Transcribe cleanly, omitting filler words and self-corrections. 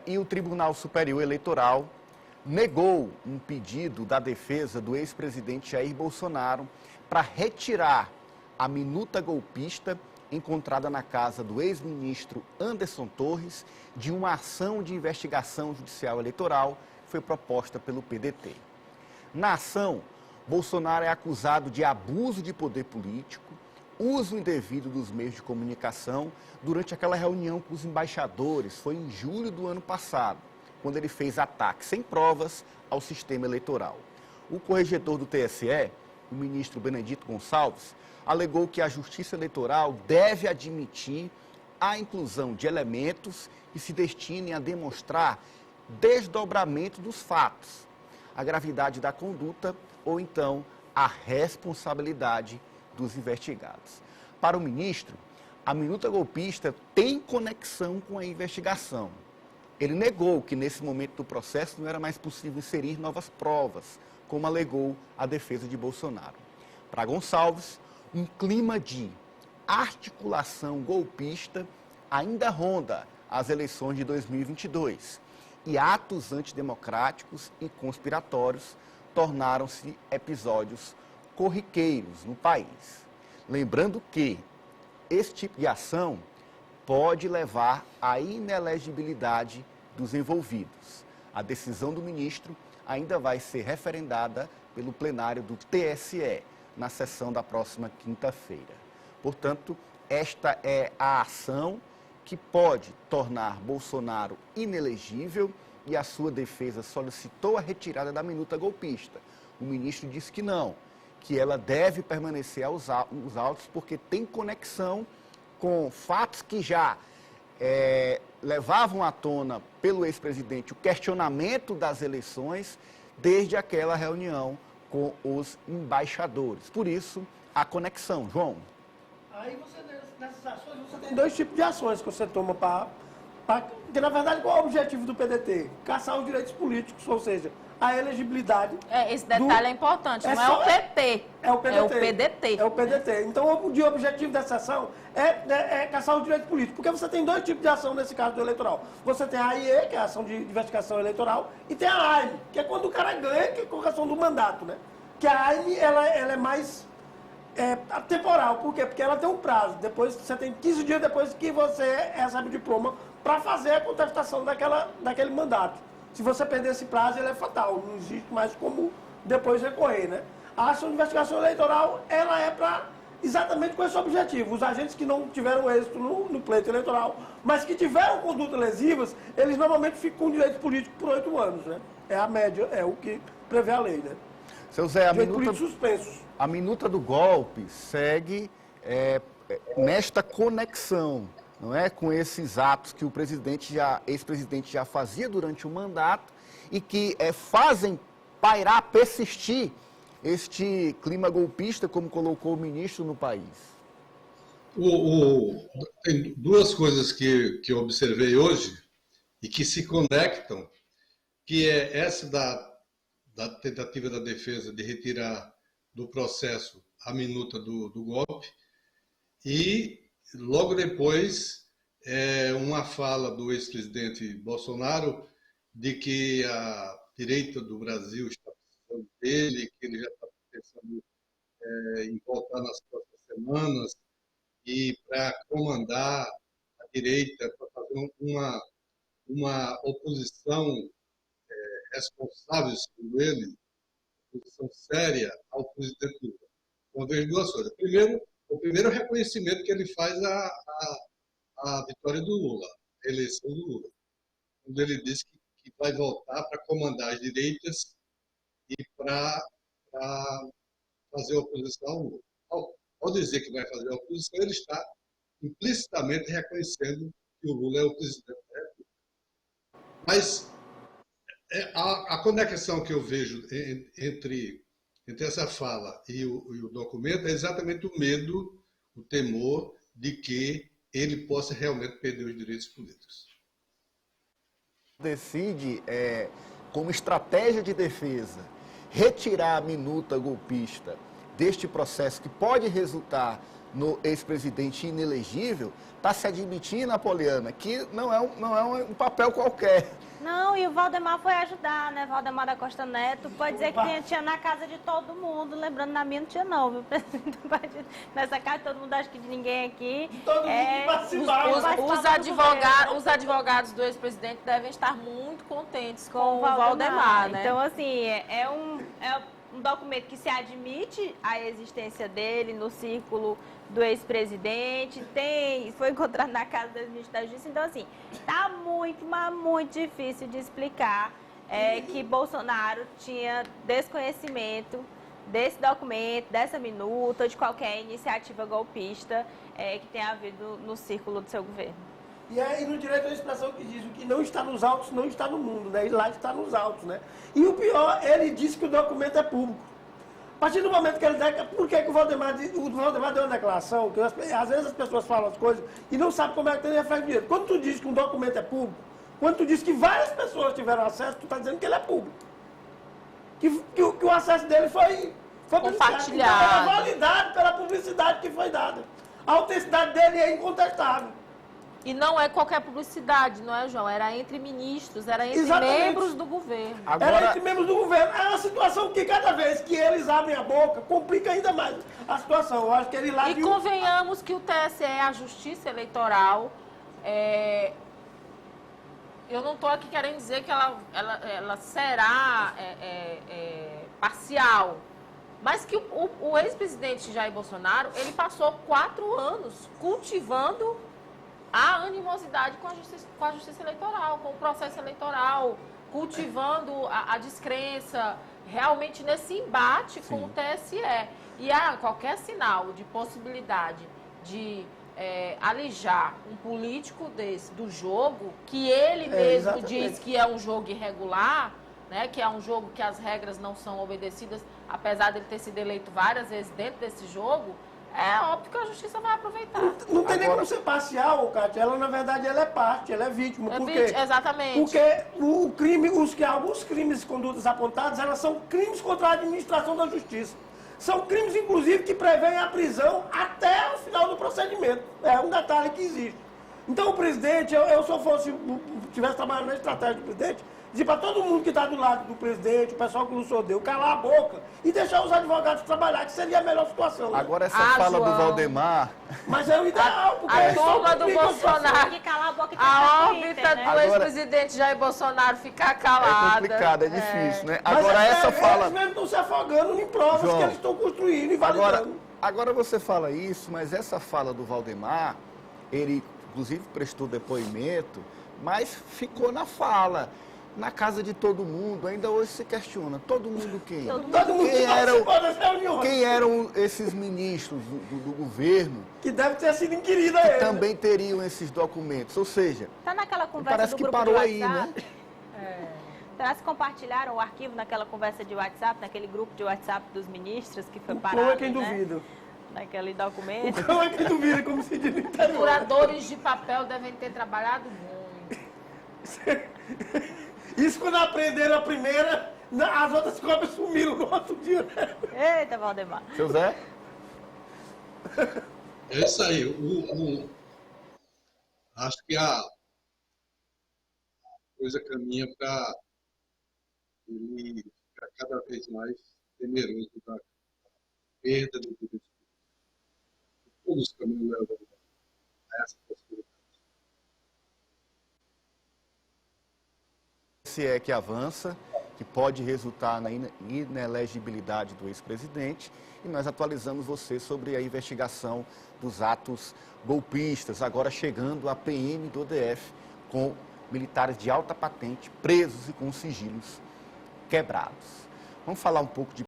E o Tribunal Superior Eleitoral negou um pedido da defesa do ex-presidente Jair Bolsonaro para retirar a minuta golpista encontrada na casa do ex-ministro Anderson Torres de uma ação de investigação judicial eleitoral que foi proposta pelo PDT. Na ação, Bolsonaro é acusado de abuso de poder político, uso indevido dos meios de comunicação durante aquela reunião com os embaixadores, foi em julho do ano passado, quando ele fez ataques sem provas ao sistema eleitoral. O corregedor do TSE, o ministro Benedito Gonçalves, alegou que a Justiça Eleitoral deve admitir a inclusão de elementos que se destinem a demonstrar desdobramento dos fatos, a gravidade da conduta ou então a responsabilidade dos investigados. Para o ministro, a minuta golpista tem conexão com a investigação. Ele negou que nesse momento do processo não era mais possível inserir novas provas, como alegou a defesa de Bolsonaro. Para Gonçalves, um clima de articulação golpista ainda ronda as eleições de 2022 e atos antidemocráticos e conspiratórios tornaram-se episódios corriqueiros no país. Lembrando que esse tipo de ação pode levar à inelegibilidade dos envolvidos. A decisão do ministro ainda vai ser referendada pelo plenário do TSE na sessão da próxima quinta-feira. Portanto, esta é a ação que pode tornar Bolsonaro inelegível e a sua defesa solicitou a retirada da minuta golpista. O ministro disse que não, que ela deve permanecer aos autos porque tem conexão com fatos que já levavam à tona pelo ex-presidente o questionamento das eleições desde aquela reunião com os embaixadores. Por isso, a conexão. João. Aí você, nessas ações, você tem dois tipos de ações que você toma porque, na verdade, qual é o objetivo do PDT? Caçar os direitos políticos, ou seja, a elegibilidade. Esse detalhe é importante, não é o PT. É o PDT. É o PDT. É o PDT. Então, o objetivo dessa ação é caçar os direitos políticos. Porque você tem dois tipos de ação nesse caso do eleitoral. Você tem a AIE, que é a ação de investigação eleitoral, e tem a AIME, que é quando o cara ganha, que é a colocação do mandato, né? Que a AIME, ela é mais temporal. Por quê? Porque ela tem um prazo. Depois, você tem 15 dias depois que você recebe o diploma para fazer a contestação daquele mandato. Se você perder esse prazo, ele é fatal. Não existe mais como depois recorrer, né? A ação de investigação eleitoral, ela é para exatamente com esse objetivo. Os agentes que não tiveram êxito no pleito eleitoral, mas que tiveram condutas lesivas, eles normalmente ficam com direito político por 8 anos, né? É a média, é o que prevê a lei, né? Seu Zé, a minuta do golpe segue nesta conexão, não é, com esses atos que o ex-presidente já fazia durante o mandato e que fazem pairar, persistir este clima golpista, como colocou o ministro no país. Tem duas coisas que eu observei hoje e que se conectam, que é essa da tentativa da defesa de retirar do processo a minuta do golpe e, logo depois, uma fala do ex-presidente Bolsonaro de que a direita do Brasil está precisando dele, que ele já está pensando em voltar nas próximas semanas e para comandar a direita, para fazer uma oposição responsável, segundo ele, oposição séria ao presidente Lula. Então, vejo duas coisas. Primeiro, o primeiro reconhecimento que ele faz à vitória do Lula, a eleição do Lula, quando ele diz que vai voltar para comandar as direitas e para fazer oposição ao Lula. Ao dizer que vai fazer a oposição, ele está implicitamente reconhecendo que o Lula é o presidente da República. Mas a conexão que eu vejo entre essa fala e o documento é exatamente o medo, o temor de que ele possa realmente perder os direitos políticos. Decide, como estratégia de defesa, retirar a minuta golpista deste processo que pode resultar no ex-presidente inelegível, está se admitindo, Apoliana, que não é um papel qualquer. Não, e o Valdemar foi ajudar, né? Valdemar da Costa Neto, pode dizer que tinha na casa de todo mundo, lembrando, na minha não tinha não, viu? Nessa casa todo mundo acha que de ninguém aqui. Todo mundo participava. Os advogados do ex-presidente devem estar muito contentes com o Valdemar, né? Então, assim, é um documento que se admite a existência dele no círculo do ex-presidente, foi encontrado na casa do ex-ministro da Justiça. Então, assim, tá muito, mas muito difícil de explicar que Bolsonaro tinha desconhecimento desse documento, dessa minuta, de qualquer iniciativa golpista que tenha havido no círculo do seu governo. E aí, no direito à expressão que diz, o que não está nos autos não está no mundo, né? E lá está nos autos, né? E o pior, ele disse que o documento é público. A partir do momento que ele... Por que o Valdemar deu uma declaração, que às vezes as pessoas falam as coisas e não sabem como é que tem reflexo de dinheiro. Quando tu diz que um documento é público, quando tu diz que várias pessoas tiveram acesso, tu está dizendo que ele é público. Que o acesso dele foi compartilhado. Então, é validado pela publicidade que foi dada. A autenticidade dele é incontestável. E não é qualquer publicidade, não é, João? Era entre ministros, era entre Exatamente. membros do governo. Era entre membros do governo. É uma situação que cada vez que eles abrem a boca, complica ainda mais a situação. Eu acho que ele lá... E convenhamos que o TSE, a Justiça Eleitoral, eu não estou aqui querendo dizer que ela será parcial, mas que o ex-presidente Jair Bolsonaro, ele passou 4 anos cultivando a animosidade com a justiça eleitoral, com o processo eleitoral, cultivando a descrença, realmente nesse embate com o TSE. E há qualquer sinal de possibilidade de alijar um político desse do jogo, que ele mesmo diz que é um jogo irregular, né, que é um jogo que as regras não são obedecidas, apesar dele ter sido eleito várias vezes dentro desse jogo, é óbvio que a justiça vai aproveitar. Não tem nem como ser parcial, Cátia. Ela, na verdade, ela é parte, ela é vítima. Exatamente. Porque alguns crimes e condutas apontadas, elas são crimes contra a administração da justiça. São crimes, inclusive, que prevêem a até o final do procedimento. É um detalhe que existe. Então, o presidente, eu se eu estivesse trabalhando na estratégia do presidente, dizer para todo mundo que está do lado do presidente, o pessoal que nos odeia, calar a boca e deixar os advogados trabalhar, que seria a melhor situação. Né? Agora, essa fala do Valdemar... Mas é o ideal, porque a turma do Bolsonaro, que calar a boca e a órbita do ex-presidente Jair Bolsonaro ficar calada. É complicado, é difícil, né? Mas agora, essa fala... Eles mesmo estão se afogando em provas, João, que eles estão construindo e validando. Agora você fala isso, mas essa fala do Valdemar, ele, inclusive, prestou depoimento, mas ficou na fala. Na casa de todo mundo, ainda hoje se questiona, todo mundo quem? Todo mundo quem eram esses ministros do governo? Que deve ter sido inquirido a ele. Que também teriam esses documentos, ou seja... Está naquela conversa parece do que grupo parou de aí, WhatsApp, né? Será que compartilharam o arquivo naquela conversa de WhatsApp, naquele grupo de WhatsApp dos ministros que foi parado, Não é quem né? duvida. Naquele documento. Não é quem duvida, como se diz no interior. Curadores de papel devem ter trabalhado muito. Isso quando aprenderam a primeira, as outras cópias sumiram no outro dia. Né? Eita, Valdemar. Seu Zé? É isso aí. Acho que a coisa caminha para ele ficar cada vez mais temeroso da perda do direito. Todos os caminhos levam a essa possibilidade. Se é que avança, que pode resultar na inelegibilidade do ex-presidente, e nós atualizamos você sobre a investigação dos atos golpistas, agora chegando à PM do DF, com militares de alta patente presos e com sigilos quebrados. Vamos falar um pouco de